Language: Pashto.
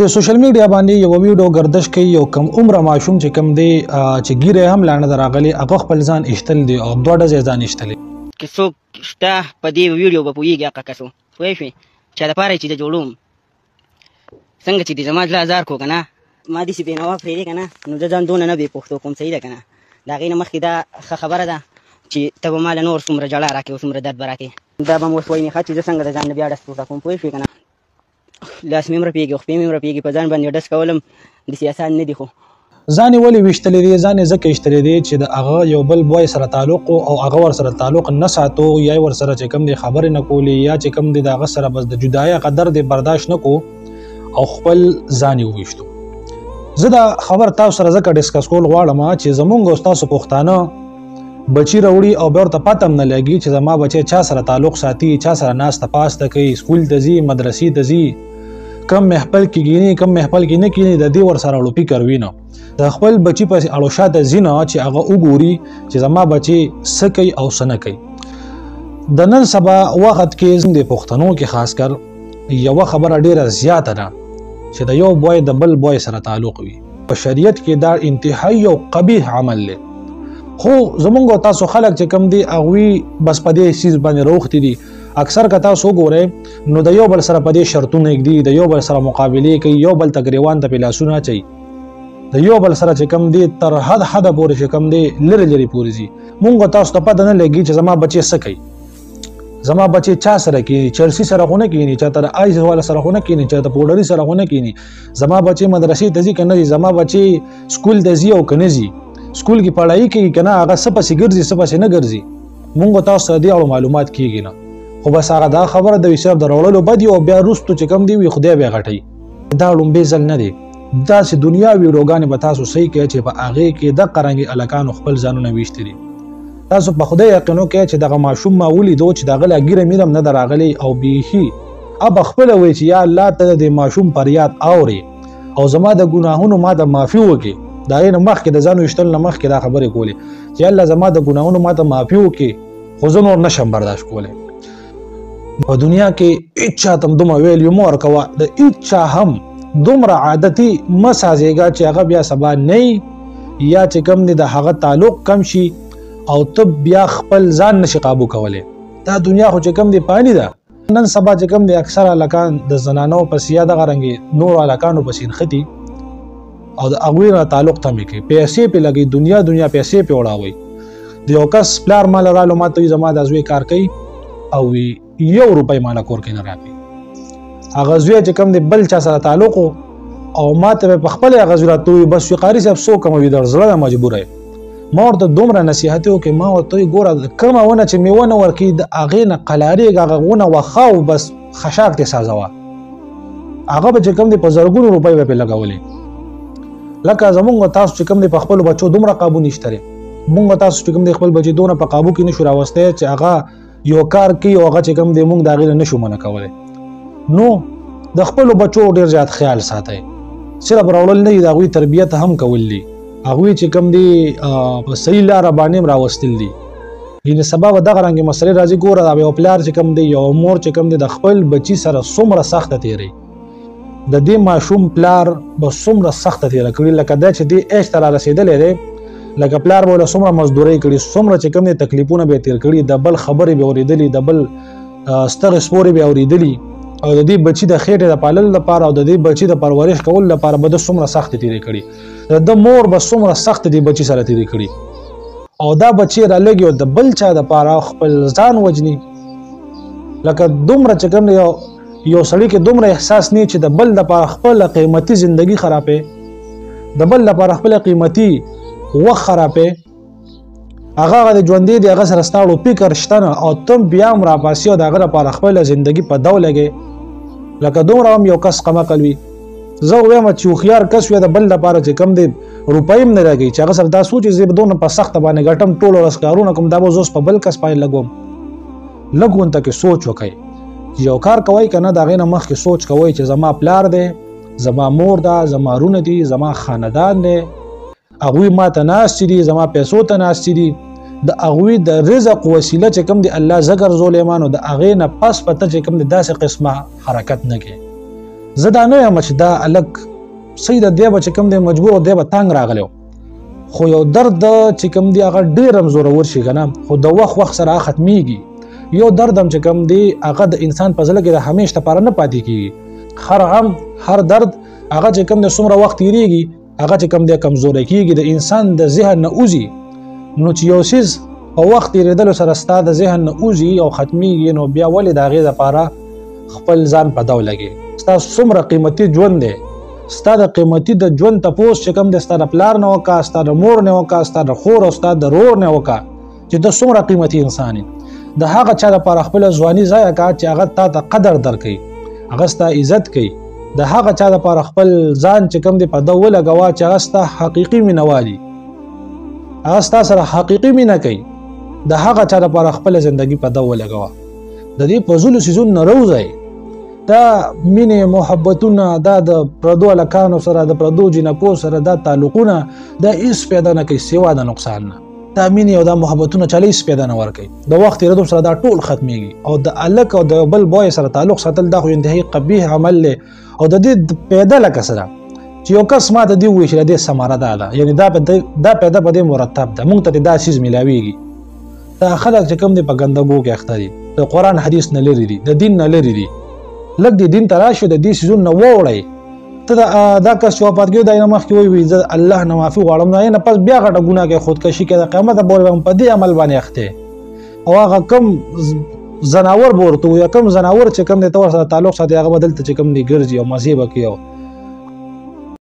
د سوشل میډیا باندې یو ویډیو گردش کوي یو کم عمره ماشوم چې کم دی چې ګیره هم لاندې راغلی هغه خپل ځان ایستل دی او دوه ډزې ځان ایستلی که څوک شته په دې ویډیو به پوهېږي هغه کس پوه شوې چا دپاره چې د جوړوم څنګه چې د زما زړه ازار کړو که نه ما داسې بېنوا پرېږدې که نه نو زه ځان دونه نه بې پوښتو کوم صحیح ده که نه د هغې نه مخکې دا ښه خبره ده چې ته به ما له نور څومره جړا راکړې او څومره درد به راکړې دا به م اوس وایي ښه چې زه څنګه د ځان نه بیا ډس پورته کوم پوه شوې که نه لاس مې هم رپېږي او خپې مې هم رپېږي په ځان باندې ډس کول هم داسې اسان نه دي خو ځان یې ولې ویشتلی دی ځان یې ځکه ایستلی دی چې د هغه یو بل بوی سره تعلق او هغه ورسره تعلق نه ساتو یا یې ورسره چې کوم دی خبرې نه کولې یا چې کوم دی د هغه سره بس د جدایۍ قدر دی برداشت نه کو او خپل ځان یې وویشتو زه دا خبر تاسو سره ځکه ډسکس کول غواړم چې زمونږ او ستاسو پښتانه بچي راوړي او بیا ورته پته هم نه لګي چې زما بچی چا سره تعلق ساتي چا سره ناسته پاسته کوي سکول ته ځي مدرسې ته ځي کم محفل کې کینی کم محفل کې نه کینی د دې ورسره اړو فکر وینه د خپل بچي پسې اړو شاته ځي نه چې هغه وګوري چې زما بچي څه کوي او څه نه کوي د نن سبا وخت کې د پښتنو کې خاص کر یوه خبره ډیره زیاته ده چې د یو بوی د بل بوی سره تعلق وي په شریعت کې دا انتهایی او قبیح عمل دی خو زمونږ تاسو خلک چې کم دي هغوی بس په دې څیز باندې روغتي دي اکثر که تاسو وګورئ نو د یو بل سره په دې شرطونه ږدي د یو بل سره مقابلې کوي یو بل ته ګریوان ته پې لاسونه اچوي د یو بل سره چې کم دی تر حده پورې چې کم دی لرې لرې پورې ځي مونږ تاسو ته پته نه لګي چې زما بچی څه کوي زما بچی چا سره کینی چرسی سره خو نه کینی چا تر آیس والا سره خو نه کینی چا ته پوډري سره خو نه کینی زما بچی مدرسې ته ځي که نه ځي زما بچی سکول ته ځي او که نه ځي سکول کې پړهایي کوي که نه هغه څه پسې ګرځي څه پسې نه ګرځي مونږ تاسو ته دې اړو معلومات کیږي نه خو بس هغه دا خبره د صرف د راوړلو بد او بیا وروستو چې کوم دی وي خدای بیا غټوي دا لومبې ځل نه دی داسې دنیا ویډیوګانې به تاسو صحیح کوئ چې په هغې کې دغه رنګې هلکانو خپل ځانونه ویشتي دي تاسو په خدای یقین وکړئ چې دغه ماشوم ما ولیدو چې د هغه لا ږیره میره هم نه ده راغلی او بیخي اب خپله وایي چې یا الله ته د ماشوم فریاد اوري او زما د ګناهونو ما ته معافي وکړي د هغې نه مخکې د ځان ویشتلو نه مخکې دا خبرې کولې چې الله زما د ګناهونو ما ته معافي وکړي خو زه نور نشم برداشت کولی په دنیا کې هیڅ چا ته هم دومره ویلیو مه ورکوه د هیڅ چا هم دومره عادتي مه سازېږه چې هغه بیا سبا نه یا چې کوم دی د هغه تعلق کم شي او ته بیا خپل ځان نشي قابو کولی دا دنیا خو چې کوم دی پانی ده نن سبا چې کوم دی اکثر هلکان د زنانو پسې یا دغه رنګې نورو هلکانو پسې نښتي او د هغوی نه تعلق تمې کوي پیسې پې لګوي دنیا پیسې پې وړاوئ د یو کس پلار ماله رالو ما ته وي زما دا زوی کار کوي او وي 1 روپۍ ماله کور کې نه راکوي هغه زوی چې کوم دی بل چا سره تعلق او ما ته په خپله هغه زوی راته ووي بس قاري صاحب څوک کموي در زړه نه مجبوره یم ما ورته دومره نصیحت وکړې ما ورته وایي ګوره کومه ونه چې میوه نه ورکوي د هغې نه قلارېږه هغه ونه وښه او بس خشاک دې سازوه هغه به چې کوم دی په زرګونو روپۍ به پرې لګولې لکه زمونږ تاسو چې کوم دی په خپلو بچو دومره قابو نشته دی مونږ تاسو چې کوم دی خپل بچي دونه په قابو کې نشو راوستی چې هغه یو کار کوي او هغه چې کوم دی مونږ د هغې نه نشو منع کولی نو د خپلو بچو ډېر زیات خیال ساتئ صرف راوړل نه دي د هغوی تربیت هم کول دي هغوی چې کوم دی په صحیح لاره باندې هم راوستل دي یعنې سبا به دغه رنګې مسلې راځي ګوره دا یو پلار چې کوم دی یو مور چې کوم دی د خپل بچي سره څومره سخته تېروي د دې ماشوم پلار به څومره سخته تېره کړي لکه دا چې دې ایج ته را رسېدلی دی لکه پلار به له څومره مزدورۍ کړي څومره چې کوم دی تکلیفونه به یې تېر کړي د بل خبرې به اورېدلي د بل سترې سپورې به اورېدلي او د دې بچي د خېټې د پاللو لپاره او د دې بچي د پرورش کولو لپاره به د څومره سختې تېرې کړي د مور به څومره سختې دې بچي سره تېرې کړي او دا بچي رالګي او د بل چا دپاره خپل ځان وجني لکه دومره چې کوم یو سړي کې دومره احساس نه چې د بل دپاره خپله قیمتي زندګي خرابې د بل دپاره خپله قیمتي وخت خرابې هغه د ژوندي دی هغه سره ستا اړو فکر شته نه او ته بیا هم راپاسې او د هغه لپاره خپله زندګي په دو لګې لکه دومره هم یو کس قمقل وي زه وایم چې هوښیار کس وي د بل لپاره چې کم دی روپۍ هم نه لګوي چې هغه سره دا سوچ چې زه به دونه په سخته باندې ګټم ټول ورځ کارونه کوم دا به زه اوس په بل کس باندې لګوم لږ غونته کې سوچ وکئ چې یو کار کوئ که نه د هغې نه مخکې سوچ کوئ چې زما پلار دی زما مور ده زما رونه دي زما خاندان دی هغوی ما ته ناستې دي زما پیسو ته ناستې دي د هغوی د رزق وسیله چې کوم دی الله زه ګرځولی ما نو د هغې نه پس پته چې کوم دی داسې قسمه حرکت نه کوي زه دا نه یم چې دا الګ صحیح د دی به چې کوم دی مجبور دی به تنګ راغلی خو یو درد چې کوم دی هغه ډېر هم زورور شي که نه خو د وخت سره ختمیږي یو درد هم چې کوم دی هغه د انسان په زړه کې د همیش لپاره نه پاتې کېږي هر غم هر درد هغه چې کوم دی څومره وخت تېرېږي هغه چې کوم دی کمزوری کېږي د انسان د ذهن نه وځي نو چې یو څیز په وخت تېرېدلو سره ستا د ذهن نه وځي او ختمیږي نو بیا ولې د هغې دپاره خپل ځان په دو لګې ستا څومره قیمتي ژوند دی ستا د قیمتي د ژوند تپوس چې کوم دی ستا د پلار نه وکړه ستا د مور نه وکړه ستا د خور او ستا د رور نه وکړه چې ته څومره قیمتي انسان یې د هغه چا دپاره خپله ځواني ضایع کړه چې هغه تا ته قدر درکوي هغه ستا عزت کوي د هغه چا دپاره خپل ځان چې کوم دی په ده ولګوه چې هغه ستا حقیقي مینهوال هغه ستا سره حقیقي مینه کوي د هغه چا دپاره خپله زندګي په ده ولګوه د دې فضولو څیزونو نه روځئ دا مینې محبتونه دا د پردو هلکانو سره د پردو جینکو سره دا تعلقونه دا هېڅ پیدا نه کوي سوا د نقصان نه دا مینې او دا محبتونه چاله هېڅ پیدا نه ورکوي د وخت تېرېدو سره دا ټول ختمیږي او د هلک او د بل بوی سره تعلق ساتل دا خو انتهایي قبیح عمل دی او د دې پیدا لکه سره چې یو کس ما ته دې ووایي چې د دې ثمره دا ده یعنې دا پیدا په دې مرتب ده موږ ته دا څیز میلاویږي دا خلک چې کوم دی په ګندګو کې اخته دي د قرآن حدیث نه لرې دي د دین نه لرې دي لږ دې دین ته راشو د دې څیزونو نه واوړئ ته دا کس چې وفات کېږي دا یې نه مخکې وایي زه الله نه معافي غواړم نو نه پس بیا غټه ګناه کوي خودکشي کوي د قیامت به ورته په دې عمل باندې اخته او هغه کم زناور به ورته وایي کم زناور چې کوم دی ته ورسره تعلق ساتي هغه به دلته چې کوم دی ګرځي او مزې به کوي